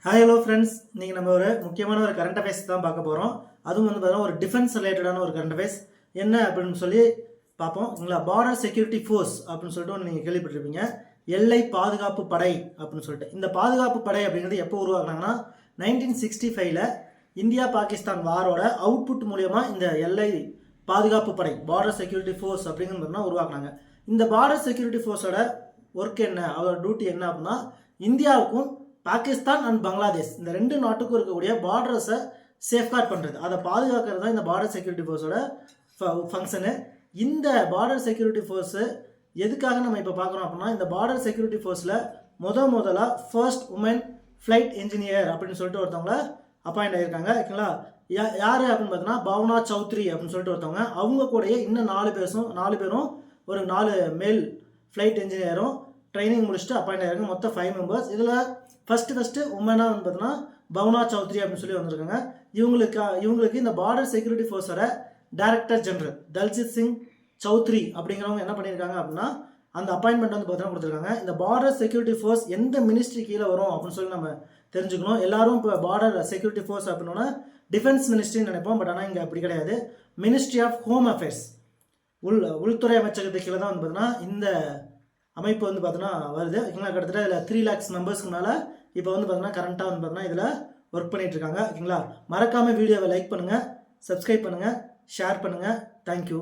Hi hello friends, நீங்கள் நம்ம ஒரு முக்கியமான ஒரு கரண்ட் அஃபேர்ஸ் தான் பார்க்க போகிறோம். அதுவும் பார்த்தீங்கன்னா ஒரு டிஃபென்ஸ் ரிலேட்டடான ஒரு கரண்ட் அஃபேர்ஸ் என்ன அப்படின்னு சொல்லி பார்ப்போம். பார்டர் செக்யூரிட்டி ஃபோர்ஸ் அப்படின்னு சொல்லிட்டு ஒன்று நீங்கள் கேள்விப்பட்டிருப்பீங்க. எல்லை பாதுகாப்பு படை அப்படின்னு சொல்லிட்டு. இந்த பாதுகாப்பு படை அப்படிங்கிறது எப்போ உருவாக்குனாங்கன்னா 1965 இந்தியா பாகிஸ்தான் வாரோட அவுட்புட் மூலயமா இந்த எல்லை பாதுகாப்பு படை பார்டர் செக்யூரிட்டி ஃபோர்ஸ் அப்படிங்கிறது உருவாக்குனாங்க. இந்த பார்டர் செக்யூரிட்டி ஃபோர்ஸோட ஒர்க் என்ன, அதோட டியூட்டி என்ன அப்படின்னா இந்தியாவுக்கும் பாகிஸ்தான் அண்ட் பங்களாதேஷ் இந்த ரெண்டு நாட்டுக்கும் இருக்கக்கூடிய பார்டர்ஸை சேஃப்கார்ட் பண்ணுறது, அதை பாதுகாக்கிறது தான் இந்த பார்டர் செக்யூரிட்டி ஃபோர்ஸோட ஃபங்க்ஷனு. இந்த பார்டர் செக்யூரிட்டி ஃபோர்ஸு எதுக்காக நம்ம இப்போ பார்க்குறோம் அப்படின்னா, இந்த பார்டர் செக்யூரிட்டி ஃபோர்ஸில் முதலாக ஃபர்ஸ்ட் உமன் ஃப்ளைட் இன்ஜினியர் அப்படின்னு சொல்லிட்டு ஒருத்தவங்கள அப்பாயிண்ட் ஆகியிருக்காங்க. ஓகேங்களா? யார் அப்படின்னு பார்த்தோன்னா பாவனா சௌத்ரி அப்படின்னு சொல்லிட்டு ஒருத்தவங்க. அவங்க கூடயே இன்னும் 4 பேரும் ஒரு 4 மேல் ஃப்ளைட் இன்ஜினியரும் ட்ரைனிங் முடிச்சுட்டு அப்பாயிண்ட் ஆகிருக்காங்க. மொத்தம் 5 மெம்பர்ஸ். இதில் ஃபஸ்ட்டு உமனாக வந்து பார்த்தீங்கன்னா பவுனா சௌத்ரி அப்படின்னு சொல்லி வந்திருக்காங்க. இவங்களுக்கு இந்த பார்டர் செக்யூரிட்டி ஃபோர்ஸோட டைரக்டர் ஜெனரல் தல்ஜித் சிங் சௌத்ரி அப்படிங்கிறவங்க என்ன பண்ணியிருக்காங்க அப்படின்னா அந்த அப்பாயின்மெண்ட் வந்து பார்த்தீங்கன்னா கொடுத்துருக்காங்க. இந்த பார்டர் செக்யூரிட்டி ஃபோர்ஸ் எந்த மினிஸ்ட்ரி கீழே வரும் அப்படின்னு சொல்லி நம்ம தெரிஞ்சுக்கணும். எல்லாரும் இப்போ பார்டர் செக்யூரிட்டி ஃபோர்ஸ் அப்படின்னா டிஃபென்ஸ் மினிஸ்ட்ரின்னு நினைப்போம். பட் ஆனால் இங்கே அப்படி கிடையாது. மினிஸ்ட்ரி ஆஃப் ஹோம் அஃபேர்ஸ், உள்துறை அமைச்சகத்துக்கு கீழே தான் வந்து பார்த்தீங்கன்னா இந்த அமைப்பு வந்து பார்த்தீங்கன்னா வருது. ஓகேங்களா? கிட்டத்தட்ட இதில் 3 lakhs மெம்பர்ஸ்க்கு மேலே இப்போ வந்து பார்த்தீங்கன்னா கரண்ட்டாக வந்து பார்த்தீங்கன்னா இதில் ஒர்க் பண்ணிட்டு இருக்காங்க. ஓகேங்களா? மறக்காமல் வீடியோவை லைக் பண்ணுங்கள், சப்ஸ்கிரைப் பண்ணுங்கள், ஷேர் பண்ணுங்கள். தேங்க்யூ.